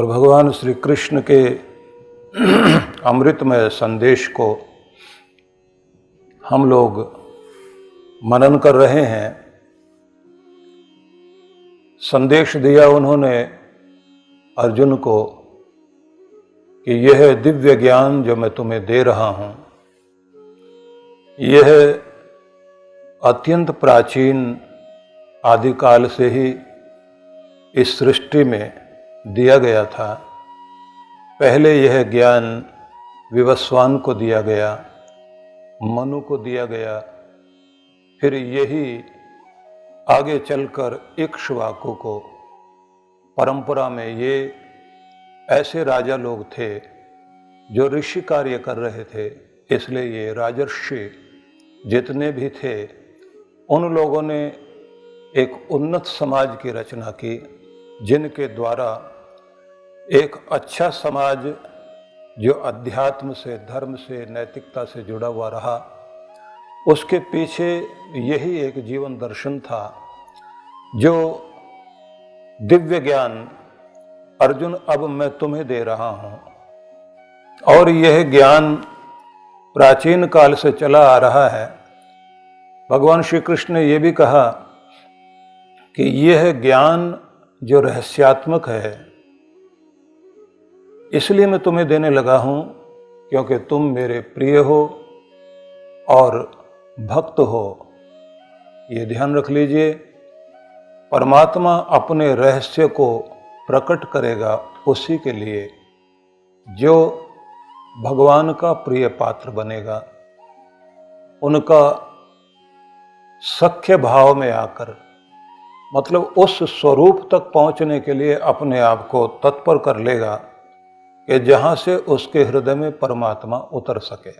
और भगवान श्री कृष्ण के अमृतमय संदेश को हम लोग मनन कर रहे हैं। संदेश दिया उन्होंने अर्जुन को कि यह दिव्य ज्ञान जो मैं तुम्हें दे रहा हूं, यह अत्यंत प्राचीन आदिकाल से ही इस सृष्टि में दिया गया था। पहले यह ज्ञान विवस्वान को दिया गया, मनु को दिया गया, फिर यही आगे चलकर इक्ष्वाकु को। परंपरा में ये ऐसे राजा लोग थे जो ऋषि कार्य कर रहे थे, इसलिए ये राजर्षि जितने भी थे उन लोगों ने एक उन्नत समाज की रचना की, जिनके द्वारा एक अच्छा समाज जो अध्यात्म से, धर्म से, नैतिकता से जुड़ा हुआ रहा, उसके पीछे यही एक जीवन दर्शन था जो दिव्य ज्ञान अर्जुन अब मैं तुम्हें दे रहा हूं। और यह ज्ञान प्राचीन काल से चला आ रहा है। भगवान श्री कृष्ण ने यह भी कहा कि यह ज्ञान जो रहस्यात्मक है, इसलिए मैं तुम्हें देने लगा हूं क्योंकि तुम मेरे प्रिय हो और भक्त हो। ये ध्यान रख लीजिए, परमात्मा अपने रहस्य को प्रकट करेगा उसी के लिए जो भगवान का प्रिय पात्र बनेगा, उनका सख्य भाव में आकर, मतलब उस स्वरूप तक पहुंचने के लिए अपने आप को तत्पर कर लेगा कि जहां से उसके हृदय में परमात्मा उतर सके।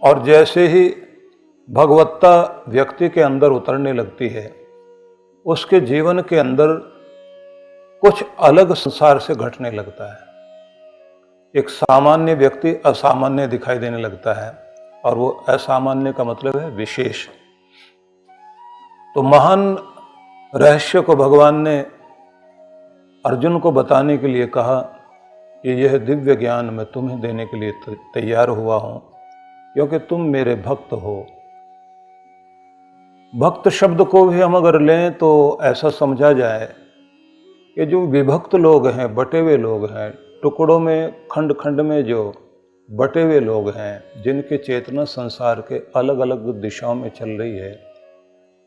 और जैसे ही भगवत्ता व्यक्ति के अंदर उतरने लगती है, उसके जीवन के अंदर कुछ अलग संसार से घटने लगता है। एक सामान्य व्यक्ति असामान्य दिखाई देने लगता है, और वो असामान्य का मतलब है विशेष। तो महान रहस्य को भगवान ने अर्जुन को बताने के लिए कहा कि यह दिव्य ज्ञान मैं तुम्हें देने के लिए तैयार हुआ हूं क्योंकि तुम मेरे भक्त हो। भक्त शब्द को भी हम अगर लें तो ऐसा समझा जाए कि जो विभक्त लोग हैं, बटे हुए लोग हैं, टुकड़ों में, खंड खंड में जो बटे हुए लोग हैं, जिनकी चेतना संसार के अलग अलग दिशाओं में चल रही है,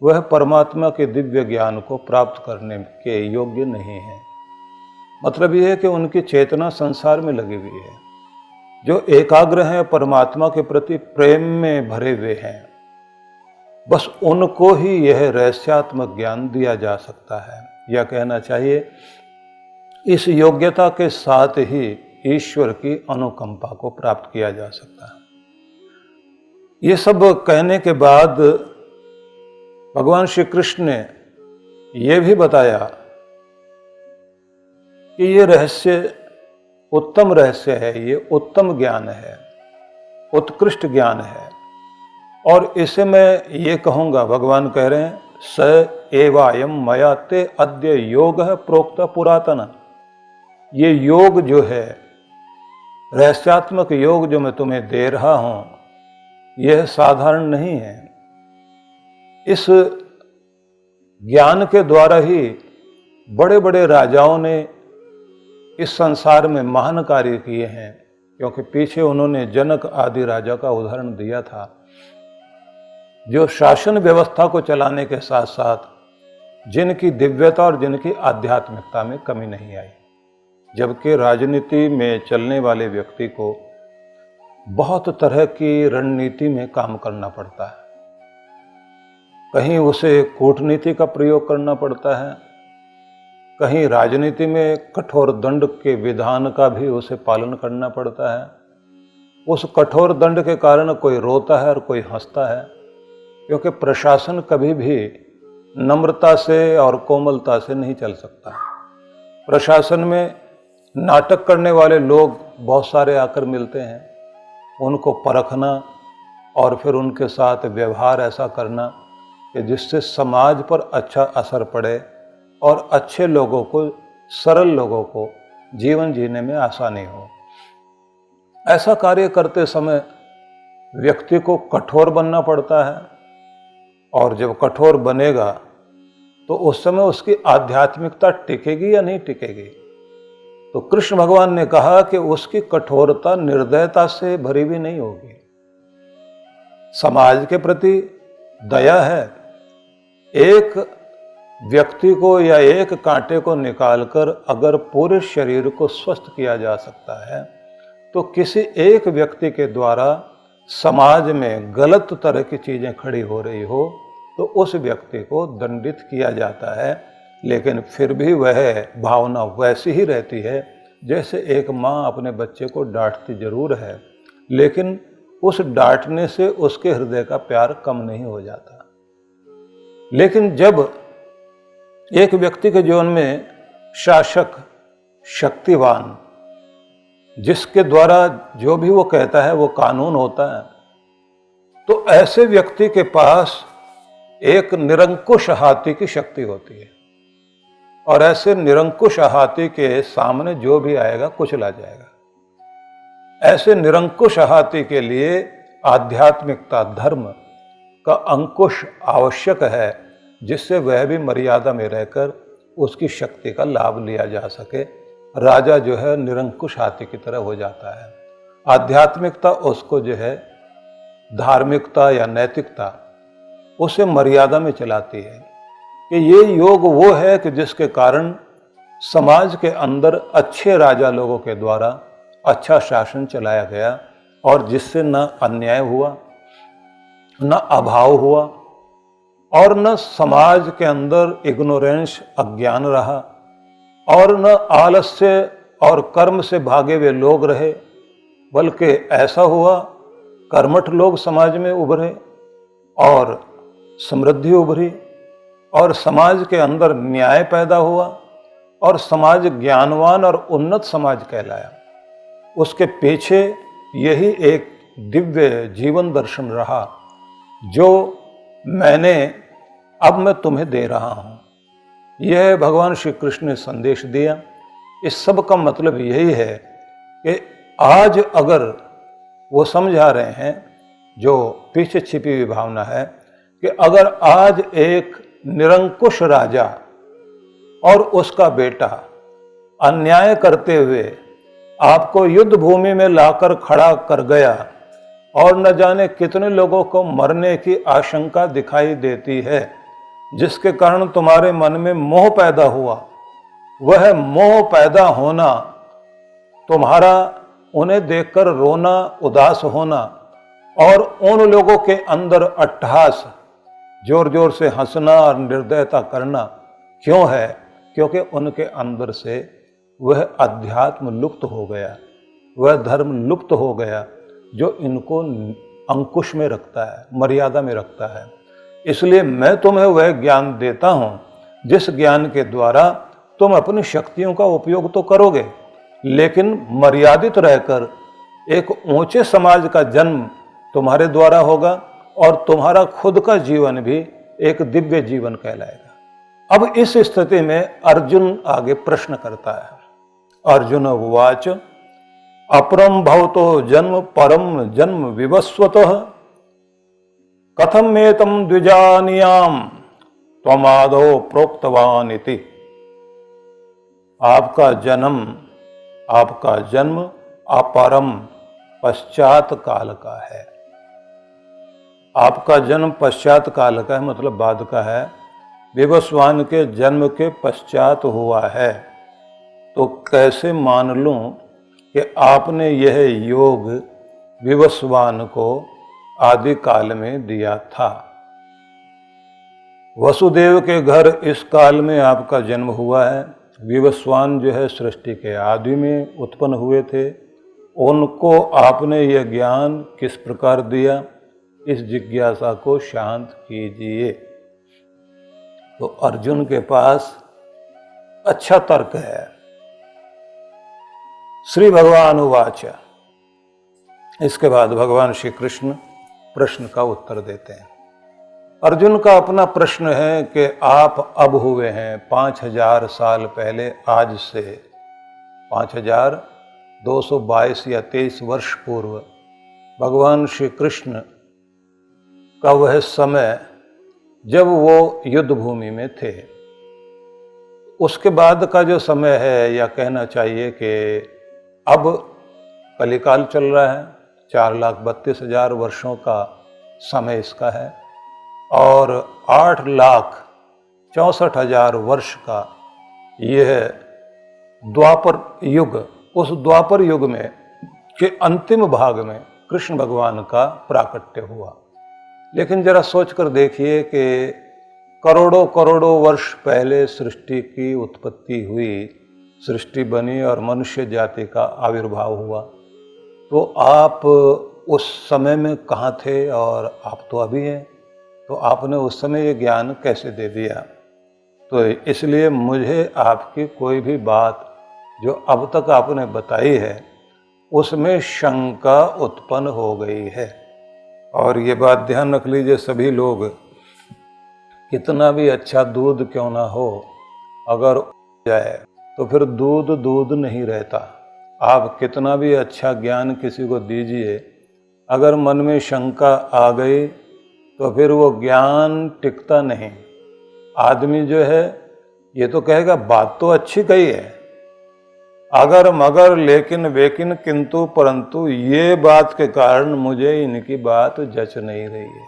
वह परमात्मा के दिव्य ज्ञान को प्राप्त करने के योग्य नहीं है। मतलब यह है कि उनकी चेतना संसार में लगी हुई है। जो एकाग्र हैं, परमात्मा के प्रति प्रेम में भरे हुए हैं, बस उनको ही यह रहस्यात्मक ज्ञान दिया जा सकता है। या कहना चाहिए, इस योग्यता के साथ ही ईश्वर की अनुकंपा को प्राप्त किया जा सकता है। ये सब कहने के बाद भगवान श्री कृष्ण ने यह भी बताया कि ये रहस्य उत्तम रहस्य है, ये उत्तम ज्ञान है, उत्कृष्ट ज्ञान है। और इसे मैं ये कहूँगा, भगवान कह रहे हैं, स एवायम मया ते अद्य योग प्रोक्त पुरातन। ये योग जो है, रहस्यात्मक योग जो मैं तुम्हें दे रहा हूँ, यह साधारण नहीं है। इस ज्ञान के द्वारा ही बड़े बड़े राजाओं ने इस संसार में महान कार्य किए हैं, क्योंकि पीछे उन्होंने जनक आदि राजा का उदाहरण दिया था, जो शासन व्यवस्था को चलाने के साथ साथ जिनकी दिव्यता और जिनकी आध्यात्मिकता में कमी नहीं आई। जबकि राजनीति में चलने वाले व्यक्ति को बहुत तरह की रणनीति में काम करना पड़ता है। कहीं उसे कूटनीति का प्रयोग करना पड़ता है, कहीं राजनीति में कठोर दंड के विधान का भी उसे पालन करना पड़ता है। उस कठोर दंड के कारण कोई रोता है और कोई हंसता है, क्योंकि प्रशासन कभी भी नम्रता से और कोमलता से नहीं चल सकता। प्रशासन में नाटक करने वाले लोग बहुत सारे आकर मिलते हैं, उनको परखना और फिर उनके साथ व्यवहार ऐसा करना कि जिससे समाज पर अच्छा असर पड़े और अच्छे लोगों को, सरल लोगों को जीवन जीने में आसानी हो। ऐसा कार्य करते समय व्यक्ति को कठोर बनना पड़ता है, और जब कठोर बनेगा तो उस समय उसकी आध्यात्मिकता टिकेगी या नहीं टिकेगी। तो कृष्ण भगवान ने कहा कि उसकी कठोरता निर्दयता से भरी भी नहीं होगी, समाज के प्रति दया है। एक व्यक्ति को या एक कांटे को निकालकर अगर पूरे शरीर को स्वस्थ किया जा सकता है, तो किसी एक व्यक्ति के द्वारा समाज में गलत तरह की चीजें खड़ी हो रही हो तो उस व्यक्ति को दंडित किया जाता है, लेकिन फिर भी वह भावना वैसी ही रहती है जैसे एक माँ अपने बच्चे को डांटती जरूर है, लेकिन उस डांटने से उसके हृदय का प्यार कम नहीं हो जाता। लेकिन जब एक व्यक्ति के जीवन में शासक, शक्तिवान, जिसके द्वारा जो भी वो कहता है वो कानून होता है, तो ऐसे व्यक्ति के पास एक निरंकुश हाथी की शक्ति होती है, और ऐसे निरंकुश हाथी के सामने जो भी आएगा कुचला जाएगा। ऐसे निरंकुश हाथी के लिए आध्यात्मिकता, धर्म का अंकुश आवश्यक है, जिससे वह भी मर्यादा में रहकर उसकी शक्ति का लाभ लिया जा सके। राजा जो है निरंकुश हाथी की तरह हो जाता है। आध्यात्मिकता उसको जो है धार्मिकता या नैतिकता उसे मर्यादा में चलाती है कि ये योग वो है कि जिसके कारण समाज के अंदर अच्छे राजा लोगों के द्वारा अच्छा शासन चलाया गया, और जिससे न अन्याय हुआ, न अभाव हुआ, और न समाज के अंदर इग्नोरेंस, अज्ञान रहा, और न आलस्य और कर्म से भागे हुए लोग रहे, बल्कि ऐसा हुआ कर्मठ लोग समाज में उभरे और समृद्धि उभरी, और समाज के अंदर न्याय पैदा हुआ, और समाज ज्ञानवान और उन्नत समाज कहलाया। उसके पीछे यही एक दिव्य जीवन दर्शन रहा जो अब मैं तुम्हें दे रहा हूं। यह भगवान श्री कृष्ण ने संदेश दिया। इस सब का मतलब यही है कि आज अगर वो समझा रहे हैं, जो पीछे छिपी हुई भावना है, कि अगर आज एक निरंकुश राजा और उसका बेटा अन्याय करते हुए आपको युद्ध भूमि में लाकर खड़ा कर गया, और न जाने कितने लोगों को मरने की आशंका दिखाई देती है, जिसके कारण तुम्हारे मन में मोह पैदा हुआ, वह मोह पैदा होना, तुम्हारा उन्हें देखकर रोना, उदास होना, और उन लोगों के अंदर अट्टहास, जोर जोर से हंसना और निर्दयता करना क्यों है? क्योंकि उनके अंदर से वह अध्यात्म लुप्त हो गया, वह धर्म लुप्त हो गया जो इनको अंकुश में रखता है, मर्यादा में रखता है। इसलिए मैं तुम्हें वह ज्ञान देता हूं जिस ज्ञान के द्वारा तुम अपनी शक्तियों का उपयोग तो करोगे, लेकिन मर्यादित रहकर एक ऊंचे समाज का जन्म तुम्हारे द्वारा होगा, और तुम्हारा खुद का जीवन भी एक दिव्य जीवन कहलाएगा। अब इस स्थिति में अर्जुन आगे प्रश्न करता है। अर्जुन उवाच अपरम भवतो जन्म परम जन्म विवस्वतः कथम मेतम द्विजानियाम त्वमादौ प्रोक्तवान इति। आपका जन्म अपरम, पश्चात काल का है। आपका जन्म पश्चात काल का है, मतलब बाद का है, विवस्वान के जन्म के पश्चात हुआ है। तो कैसे मान लूं कि आपने यह योग विवस्वान को आदि काल में दिया था? वसुदेव के घर इस काल में आपका जन्म हुआ है। विवस्वान जो है सृष्टि के आदि में उत्पन्न हुए थे। उनको आपने यह ज्ञान किस प्रकार दिया? इस जिज्ञासा को शांत कीजिए। तो अर्जुन के पास अच्छा तर्क है। श्री भगवान उवाच, इसके बाद भगवान श्री कृष्ण प्रश्न का उत्तर देते हैं। अर्जुन का अपना प्रश्न है कि आप अब हुए हैं 5000 साल पहले आज से, 5222 या 23 वर्ष पूर्व भगवान श्री कृष्ण का वह समय जब वो युद्ध भूमि में थे। उसके बाद का जो समय है, या कहना चाहिए कि अब कलिकाल चल रहा है, 4,32,000 वर्षों का समय इसका है, और 8,64,000 वर्ष का यह द्वापर युग, उस द्वापर युग में के अंतिम भाग में कृष्ण भगवान का प्राकट्य हुआ। लेकिन जरा सोचकर देखिए कि करोड़ों करोड़ों वर्ष पहले सृष्टि की उत्पत्ति हुई, सृष्टि बनी और मनुष्य जाति का आविर्भाव हुआ, तो आप उस समय में कहाँ थे? और आप तो अभी हैं, तो आपने उस समय ये ज्ञान कैसे दे दिया? तो इसलिए मुझे आपकी कोई भी बात जो अब तक आपने बताई है उसमें शंका उत्पन्न हो गई है। और ये बात ध्यान रख लीजिए सभी लोग, कितना भी अच्छा दूध क्यों ना हो, अगर जाए तो फिर दूध दूध नहीं रहता। आप कितना भी अच्छा ज्ञान किसी को दीजिए, अगर मन में शंका आ गई तो फिर वो ज्ञान टिकता नहीं। आदमी जो है ये तो कहेगा बात तो अच्छी कही है, अगर मगर लेकिन वेकिन किंतु परंतु, ये बात के कारण मुझे इनकी बात जच नहीं रही है।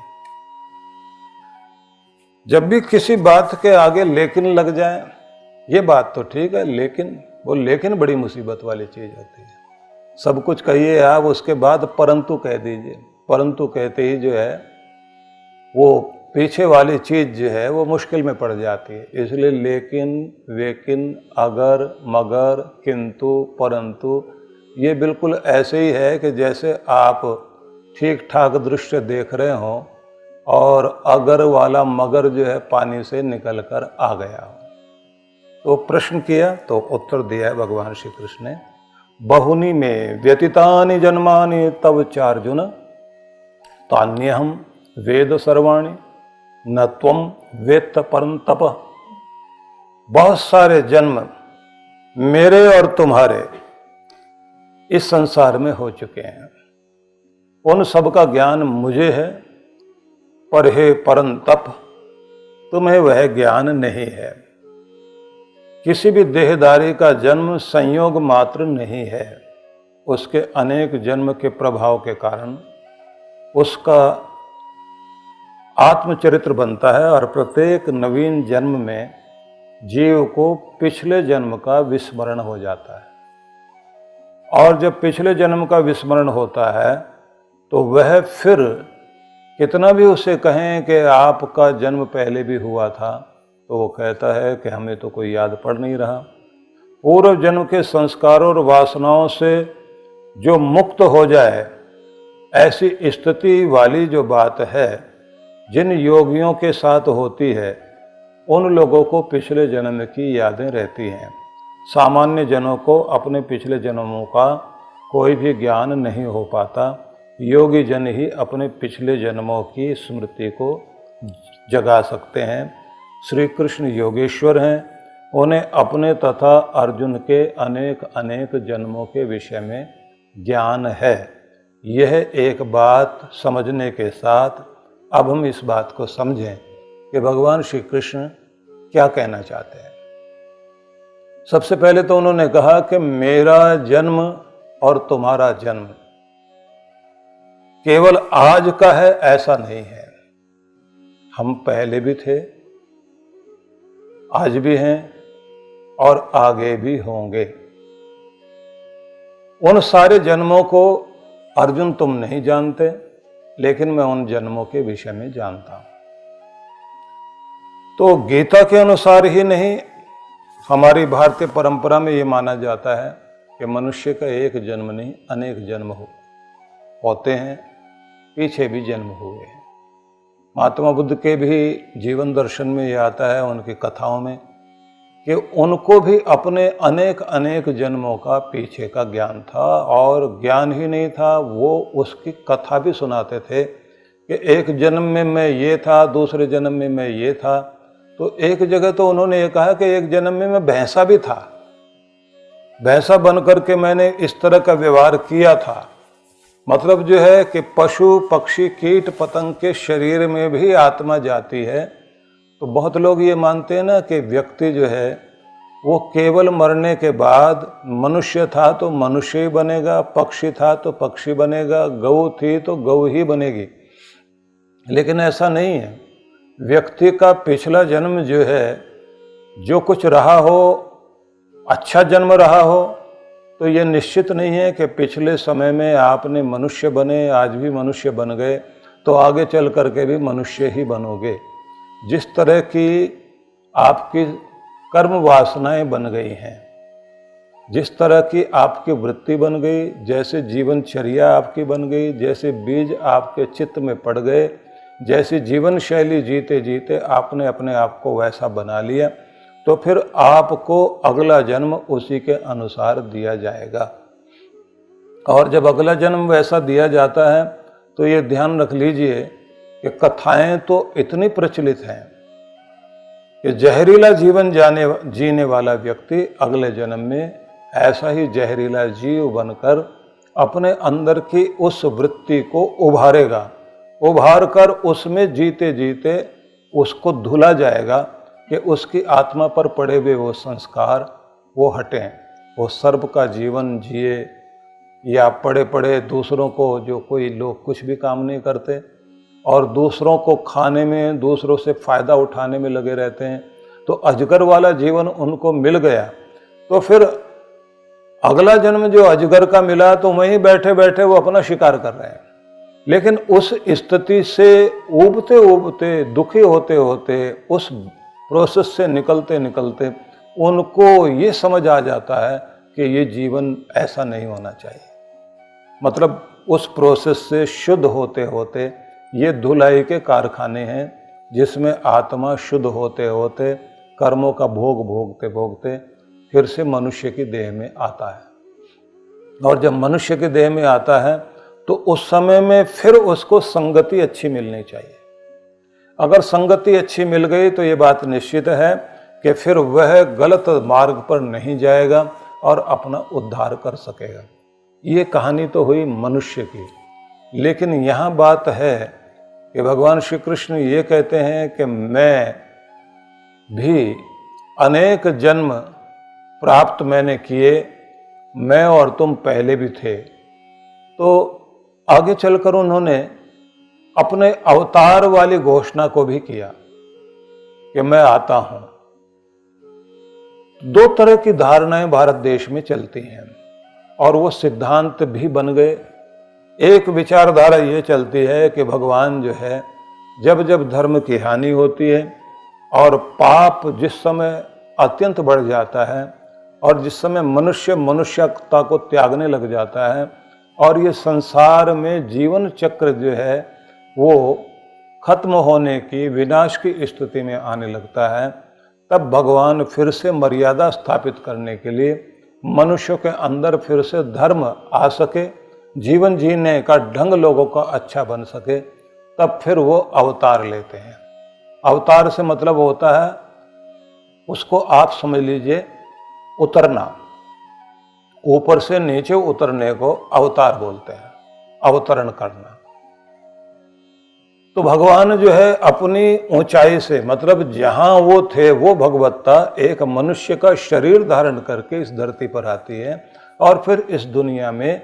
जब भी किसी बात के आगे लेकिन लग जाए, ये बात तो ठीक है, लेकिन वो लेकिन बड़ी मुसीबत वाली चीज होती है। सब कुछ कहिए आप, उसके बाद परंतु कह दीजिए। परंतु कहते ही जो है वो पीछे वाली चीज जो है वो मुश्किल में पड़ जाती है। इसलिए लेकिन, वेकिन, अगर, मगर, किंतु, परंतु, ये बिल्कुल ऐसे ही है कि जैसे आप ठीक ठाक दृश्य देख रहे हो और अगर वाला मगर जो है पानी से निकल कर आ गया हो। तो प्रश्न किया तो उत्तर दिया है भगवान श्री कृष्ण ने, बहुनी में व्यतीतानि जन्मानि तव चार्जुन तान्यहम वेद सर्वाणि न त्वम वेत्त परं तप। बहुत सारे जन्म मेरे और तुम्हारे इस संसार में हो चुके हैं, उन सब का ज्ञान मुझे है, पर हे परं तप, तुम्हें वह ज्ञान नहीं है। किसी भी देहधारी का जन्म संयोग मात्र नहीं है, उसके अनेक जन्म के प्रभाव के कारण उसका आत्मचरित्र बनता है, और प्रत्येक नवीन जन्म में जीव को पिछले जन्म का विस्मरण हो जाता है। और जब पिछले जन्म का विस्मरण होता है तो वह फिर कितना भी उसे कहें कि आपका जन्म पहले भी हुआ था, तो वो कहता है कि हमें तो कोई याद पड़ नहीं रहा। पूर्व जन्म के संस्कारों और वासनाओं से जो मुक्त हो जाए, ऐसी स्थिति वाली जो बात है जिन योगियों के साथ होती है, उन लोगों को पिछले जन्म की यादें रहती हैं। सामान्य जनों को अपने पिछले जन्मों का कोई भी ज्ञान नहीं हो पाता। योगी जन ही अपने पिछले जन्मों की स्मृति को जगा सकते हैं। श्री कृष्ण योगेश्वर हैं, उन्हें अपने तथा अर्जुन के अनेक अनेक जन्मों के विषय में ज्ञान है। यह एक बात समझने के साथ अब हम इस बात को समझें कि भगवान श्री कृष्ण क्या कहना चाहते हैं। सबसे पहले तो उन्होंने कहा कि मेरा जन्म और तुम्हारा जन्म केवल आज का है, ऐसा नहीं है। हम पहले भी थे, आज भी हैं और आगे भी होंगे। उन सारे जन्मों को अर्जुन तुम नहीं जानते, लेकिन मैं उन जन्मों के विषय में जानता हूं। तो गीता के अनुसार ही नहीं, हमारी भारतीय परंपरा में ये माना जाता है कि मनुष्य का एक जन्म नहीं, अनेक जन्म होते हैं, पीछे भी जन्म हुए हैं। महात्मा बुद्ध के भी जीवन दर्शन में ये आता है, उनकी कथाओं में, कि उनको भी अपने अनेक अनेक जन्मों का पीछे का ज्ञान था। और ज्ञान ही नहीं था, वो उसकी कथा भी सुनाते थे कि एक जन्म में मैं ये था, दूसरे जन्म में मैं ये था। तो एक जगह तो उन्होंने ये कहा कि एक जन्म में मैं भैंसा भी था। भैंसा बन करके मैंने इस तरह का व्यवहार किया था। मतलब जो है कि पशु पक्षी कीट पतंग के शरीर में भी आत्मा जाती है। तो बहुत लोग ये मानते हैं ना कि व्यक्ति जो है वो केवल मरने के बाद मनुष्य था तो मनुष्य ही बनेगा, पक्षी था तो पक्षी बनेगा, गऊ थी तो गऊ ही बनेगी। लेकिन ऐसा नहीं है। व्यक्ति का पिछला जन्म जो है, जो कुछ रहा हो, अच्छा जन्म रहा हो, तो ये निश्चित नहीं है कि पिछले समय में आपने मनुष्य बने, आज भी मनुष्य बन गए तो आगे चल करके भी मनुष्य ही बनोगे। जिस तरह की आपकी कर्म वासनाएं बन गई हैं, जिस तरह की आपकी वृत्ति बन गई, जैसे जीवनचर्या आपकी बन गई, जैसे बीज आपके चित्त में पड़ गए, जैसी जीवन शैली जीते जीते आपने अपने आप को वैसा बना लिया, तो फिर आपको अगला जन्म उसी के अनुसार दिया जाएगा। और जब अगला जन्म वैसा दिया जाता है तो ये ध्यान रख लीजिए कि कथाएं तो इतनी प्रचलित हैं कि जहरीला जीवन जीने वाला व्यक्ति अगले जन्म में ऐसा ही जहरीला जीव बनकर अपने अंदर की उस वृत्ति को उभारेगा, उभार कर उसमें जीते जीते उसको धुला जाएगा कि उसकी आत्मा पर पड़े हुए वो संस्कार वो हटें, वो सर्प का जीवन जिए, या पड़े पड़े दूसरों को, जो कोई लोग कुछ भी काम नहीं करते और दूसरों को खाने में, दूसरों से फ़ायदा उठाने में लगे रहते हैं, तो अजगर वाला जीवन उनको मिल गया। तो फिर अगला जन्म जो अजगर का मिला तो वहीं बैठे बैठे वो अपना शिकार कर रहे हैं। लेकिन उस स्थिति से उबते उबते, दुखी होते होते, उस प्रोसेस से निकलते निकलते उनको ये समझ आ जाता है कि ये जीवन ऐसा नहीं होना चाहिए। मतलब उस प्रोसेस से शुद्ध होते होते ये धुलाई के कारखाने हैं, जिसमें आत्मा शुद्ध होते होते कर्मों का भोग भोगते भोगते फिर से मनुष्य की देह में आता है। और जब मनुष्य की देह में आता है तो उस समय में फिर उसको संगति अच्छी मिलनी चाहिए। अगर संगति अच्छी मिल गई तो ये बात निश्चित है कि फिर वह गलत मार्ग पर नहीं जाएगा और अपना उद्धार कर सकेगा। ये कहानी तो हुई मनुष्य की, लेकिन यहाँ बात है कि भगवान श्री कृष्ण ये कहते हैं कि मैं भी अनेक जन्म प्राप्त मैंने किए, मैं और तुम पहले भी थे। तो आगे चलकर उन्होंने अपने अवतार वाली घोषणा को भी किया कि मैं आता हूं। दो तरह की धारणाएं भारत देश में चलती हैं और वो सिद्धांत भी बन गए। एक विचारधारा ये चलती है कि भगवान जो है, जब जब धर्म की हानि होती है और पाप जिस समय अत्यंत बढ़ जाता है और जिस समय मनुष्य मनुष्यता को त्यागने लग जाता है और ये संसार में जीवन चक्र जो है वो खत्म होने की, विनाश की स्थिति में आने लगता है, तब भगवान फिर से मर्यादा स्थापित करने के लिए मनुष्य के अंदर फिर से धर्म आ सके, जीवन जीने का ढंग लोगों का अच्छा बन सके, तब फिर वो अवतार लेते हैं। अवतार से मतलब होता है, उसको आप समझ लीजिए, उतरना, ऊपर से नीचे उतरने को अवतार बोलते हैं, अवतरण करना। तो भगवान जो है अपनी ऊंचाई से, मतलब जहां वो थे वो भगवत्ता एक मनुष्य का शरीर धारण करके इस धरती पर आती है और फिर इस दुनिया में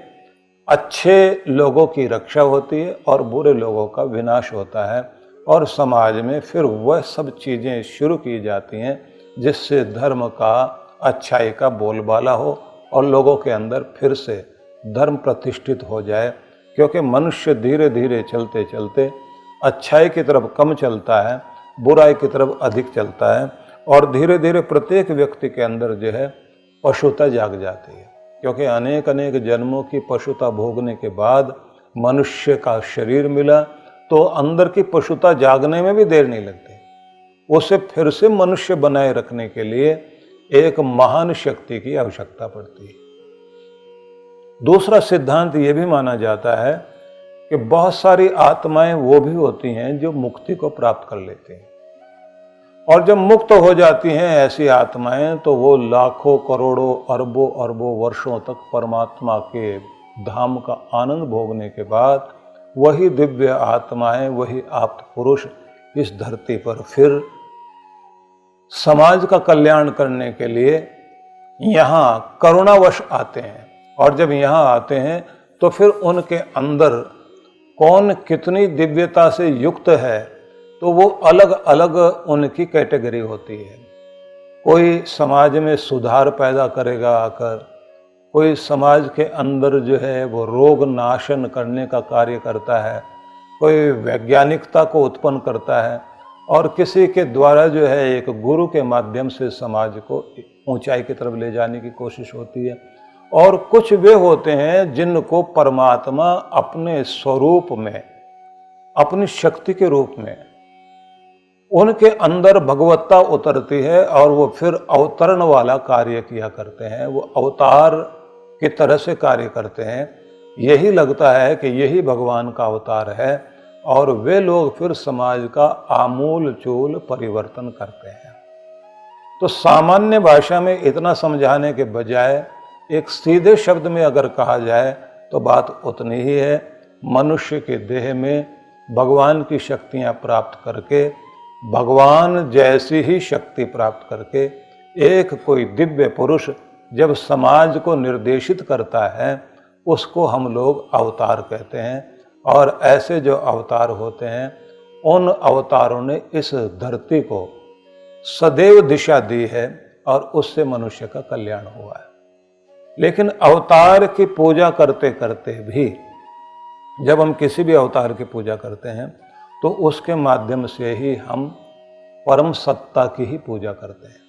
अच्छे लोगों की रक्षा होती है और बुरे लोगों का विनाश होता है और समाज में फिर वह सब चीज़ें शुरू की जाती हैं जिससे धर्म का, अच्छाई का बोलबाला हो और लोगों के अंदर फिर से धर्म प्रतिष्ठित हो जाए। क्योंकि मनुष्य धीरे धीरे चलते चलते अच्छाई की तरफ कम चलता है, बुराई की तरफ अधिक चलता है और धीरे धीरे प्रत्येक व्यक्ति के अंदर जो है पशुता जाग जाती है। क्योंकि अनेक अनेक जन्मों की पशुता भोगने के बाद मनुष्य का शरीर मिला तो अंदर की पशुता जागने में भी देर नहीं लगती। उसे फिर से मनुष्य बनाए रखने के लिए एक महान शक्ति की आवश्यकता पड़ती है। दूसरा सिद्धांत ये भी माना जाता है कि बहुत सारी आत्माएं वो भी होती हैं जो मुक्ति को प्राप्त कर लेते हैं और जब मुक्त हो जाती हैं ऐसी आत्माएं तो वो लाखों करोड़ों अरबों अरबों वर्षों तक परमात्मा के धाम का आनंद भोगने के बाद वही दिव्य आत्माएं, वही आप्त पुरुष इस धरती पर फिर समाज का कल्याण करने के लिए यहाँ करुणावश आते हैं। और जब यहाँ आते हैं तो फिर उनके अंदर कौन कितनी दिव्यता से युक्त है तो वो अलग अलग उनकी कैटेगरी होती है। कोई समाज में सुधार पैदा करेगा आकर, कोई समाज के अंदर जो है वो रोग नाशन करने का कार्य करता है, कोई वैज्ञानिकता को उत्पन्न करता है, और किसी के द्वारा जो है एक गुरु के माध्यम से समाज को ऊंचाई की तरफ ले जाने की कोशिश होती है। और कुछ वे होते हैं जिनको परमात्मा अपने स्वरूप में, अपनी शक्ति के रूप में उनके अंदर भगवत्ता उतरती है और वो फिर अवतरण वाला कार्य किया करते हैं, वो अवतार की तरह से कार्य करते हैं। यही लगता है कि यही भगवान का अवतार है और वे लोग फिर समाज का आमूल चूल परिवर्तन करते हैं। तो सामान्य भाषा में इतना समझाने के बजाय एक सीधे शब्द में अगर कहा जाए तो बात उतनी ही है। मनुष्य के देह में भगवान की शक्तियां प्राप्त करके, भगवान जैसी ही शक्ति प्राप्त करके एक कोई दिव्य पुरुष जब समाज को निर्देशित करता है उसको हम लोग अवतार कहते हैं। और ऐसे जो अवतार होते हैं उन अवतारों ने इस धरती को सदैव दिशा दी है और उससे मनुष्य का कल्याण हुआ है। लेकिन अवतार की पूजा करते करते भी जब हम किसी भी अवतार की पूजा करते हैं तो उसके माध्यम से ही हम परम सत्ता की ही पूजा करते हैं।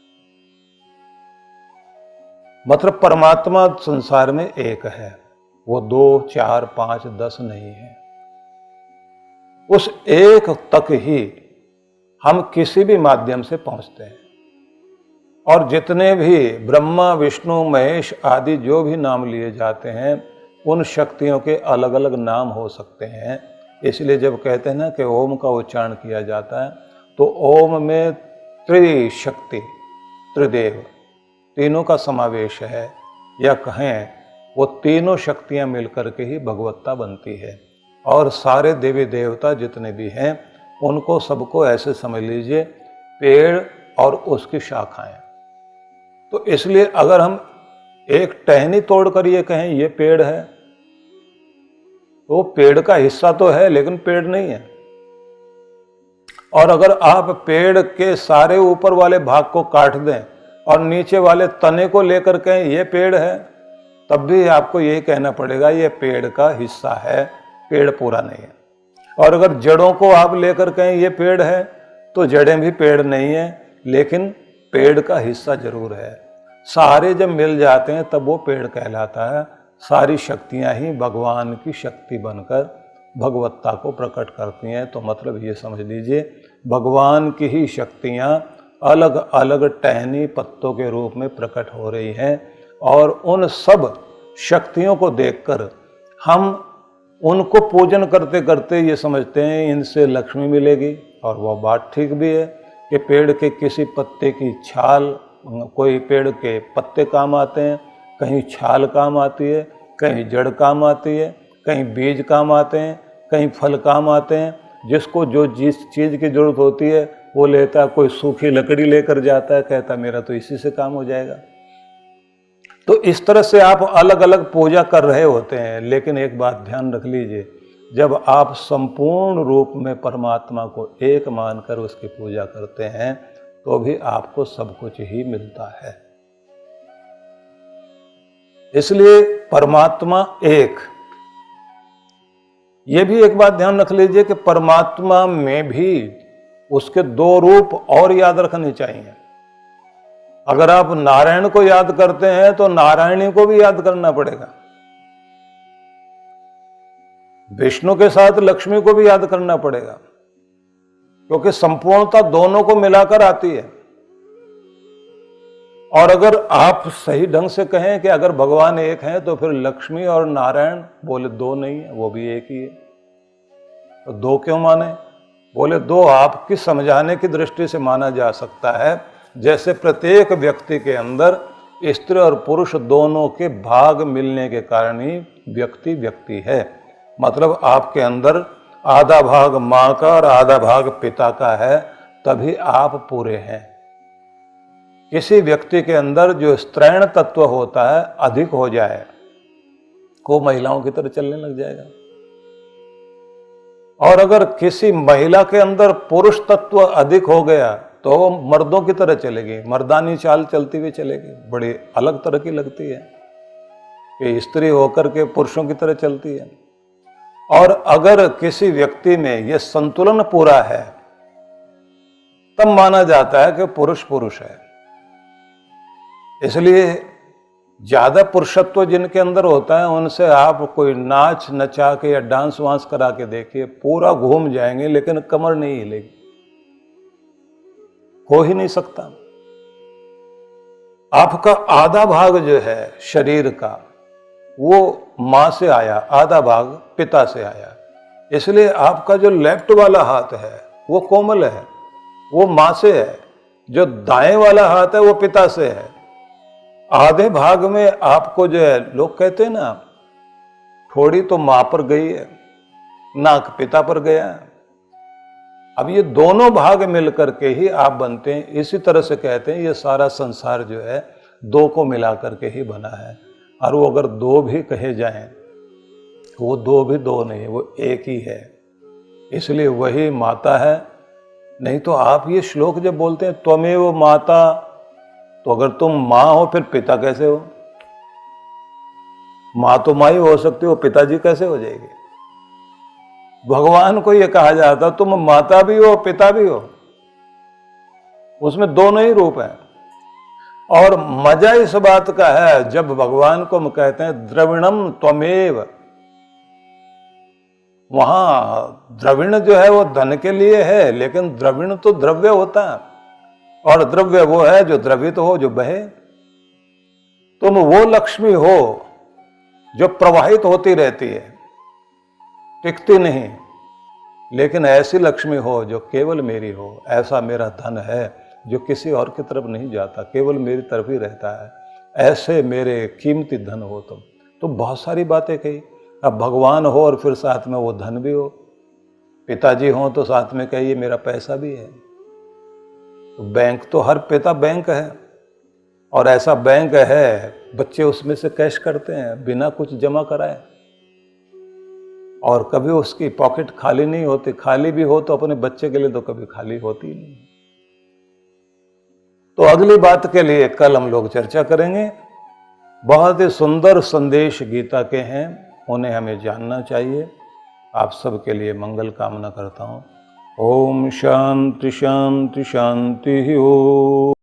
मतलब परमात्मा संसार में एक है, वो 2, 4, 5, 10 नहीं है। उस एक तक ही हम किसी भी माध्यम से पहुंचते हैं। और जितने भी ब्रह्मा विष्णु महेश आदि जो भी नाम लिए जाते हैं उन शक्तियों के अलग अलग नाम हो सकते हैं। इसलिए जब कहते हैं ना कि ओम का उच्चारण किया जाता है तो ओम में त्रिशक्ति, त्रिदेव, तीनों का समावेश है, या कहें वो तीनों शक्तियां मिलकर के ही भगवत्ता बनती है। और सारे देवी देवता जितने भी हैं उनको सबको ऐसे समझ लीजिए पेड़ और उसकी शाखाएं। तो इसलिए अगर हम एक टहनी तोड़कर ये कहें ये पेड़ है तो पेड़ का हिस्सा तो है लेकिन पेड़ नहीं है। और अगर आप पेड़ के सारे ऊपर वाले भाग को काट दें और नीचे वाले तने को लेकर कहें ये पेड़ है, तब भी आपको यही कहना पड़ेगा ये पेड़ का हिस्सा है, पेड़ पूरा नहीं है। और अगर जड़ों को आप लेकर कहें ये पेड़ है तो जड़ें भी पेड़ नहीं है लेकिन पेड़ का हिस्सा जरूर है। सारे जब मिल जाते हैं तब वो पेड़ कहलाता है। सारी शक्तियां ही भगवान की शक्ति बनकर भगवत्ता को प्रकट करती हैं। तो मतलब ये समझ लीजिए भगवान की ही शक्तियां अलग अलग टहनी पत्तों के रूप में प्रकट हो रही हैं। और उन सब शक्तियों को देखकर हम उनको पूजन करते करते ये समझते हैं इनसे लक्ष्मी मिलेगी। और वह बात ठीक भी है कि पेड़ के किसी पत्ते की छाल, कोई पेड़ के पत्ते काम आते हैं, कहीं छाल काम आती है, कहीं जड़ काम आती है, कहीं बीज काम आते हैं, कहीं फल काम आते हैं। जिसको जो जिस चीज़ की जरूरत होती है वो लेता है। कोई सूखी लकड़ी लेकर जाता है, कहता मेरा तो इसी से काम हो जाएगा। तो इस तरह से आप अलग अलग पूजा कर रहे होते हैं। लेकिन एक बात ध्यान रख लीजिए, जब आप संपूर्ण रूप में परमात्मा को एक मानकर उसकी पूजा करते हैं तो भी आपको सब कुछ ही मिलता है। इसलिए परमात्मा एक। ये भी एक बात ध्यान रख लीजिए कि परमात्मा में भी उसके 2 रूप और याद रखने चाहिए। अगर आप नारायण को याद करते हैं तो नारायणी को भी याद करना पड़ेगा। विष्णु के साथ लक्ष्मी को भी याद करना पड़ेगा, क्योंकि संपूर्णता दोनों को मिलाकर आती है। और अगर आप सही ढंग से कहें कि अगर भगवान एक हैं तो फिर लक्ष्मी और नारायण बोले 2 नहीं है, वो भी एक ही है। तो 2 क्यों माने? बोले दो आपकी समझाने की दृष्टि से माना जा सकता है, जैसे प्रत्येक व्यक्ति के अंदर स्त्री और पुरुष दोनों के भाग मिलने के कारण ही व्यक्ति व्यक्ति है। मतलब आपके अंदर आधा भाग माँ का और आधा भाग पिता का है, तभी आप पूरे हैं। किसी व्यक्ति के अंदर जो स्त्रैण तत्व होता है अधिक हो जाए, वो महिलाओं की तरह चलने लग जाएगा। और अगर किसी महिला के अंदर पुरुष तत्व अधिक हो गया तो वो मर्दों की तरह चलेगी, मर्दानी चाल चलती हुई चलेगी, बड़ी अलग तरह की लगती है कि स्त्री होकर के पुरुषों की तरह चलती है। और अगर किसी व्यक्ति में यह संतुलन पूरा है, तब माना जाता है कि पुरुष पुरुष है। इसलिए ज्यादा पुरुषत्व जिनके अंदर होता है, उनसे आप कोई नाच नचा के या डांस वांस करा के देखिए, पूरा घूम जाएंगे लेकिन कमर नहीं हिलेगी, हो ही नहीं सकता। आपका आधा भाग जो है शरीर का, वो मां से आया, आधा भाग पिता से आया। इसलिए आपका जो लेफ्ट वाला हाथ है वो कोमल है, वो मां से है। जो दाएं वाला हाथ है वो पिता से है। आधे भाग में आपको जो है, लोग कहते हैं ना, थोड़ी तो मां पर गई है, नाक पिता पर गया है। अब ये दोनों भाग मिलकर के ही आप बनते हैं। इसी तरह से कहते हैं ये सारा संसार जो है दो को मिला करके ही बना है। और वो अगर दो भी कहे जाएं, वो दो भी दो नहीं, वो एक ही है। इसलिए वही माता है। नहीं तो आप ये श्लोक जब बोलते हैं त्वमेव माता, तो अगर तुम मां हो फिर पिता कैसे हो? मां तो मां ही हो सकती हो, पिताजी कैसे हो जाएगी? भगवान को यह कहा जाता तुम माता भी हो पिता भी हो, उसमें दोनों ही रूप हैं। और मजा इस बात का है जब भगवान को हम कहते हैं द्रविणम त्वमेव, वहां द्रविण जो है वो धन के लिए है, लेकिन द्रविण तो द्रव्य होता है, और द्रव्य वो है जो द्रवित हो, जो बहे। तुम वो लक्ष्मी हो जो प्रवाहित होती रहती है, टिकती नहीं, लेकिन ऐसी लक्ष्मी हो जो केवल मेरी हो। ऐसा मेरा धन है जो किसी और की तरफ नहीं जाता, केवल मेरी तरफ ही रहता है। ऐसे मेरे कीमती धन हो तुम। तो बहुत सारी बातें कही। अब भगवान हो और फिर साथ में वो धन भी हो, पिताजी हो तो साथ में कहिए मेरा पैसा भी है। तो बैंक तो हर पिता बैंक है, और ऐसा बैंक है बच्चे उसमें से कैश करते हैं बिना कुछ जमा कराए, और कभी उसकी पॉकेट खाली नहीं होती। खाली भी हो तो अपने बच्चे के लिए तो कभी खाली होती ही नहीं। तो अगली बात के लिए कल हम लोग चर्चा करेंगे। बहुत ही सुंदर संदेश गीता के हैं, उन्हें हमें जानना चाहिए। आप सबके लिए मंगल कामना करता हूँ। ओम शांति शांति शांति। ओम।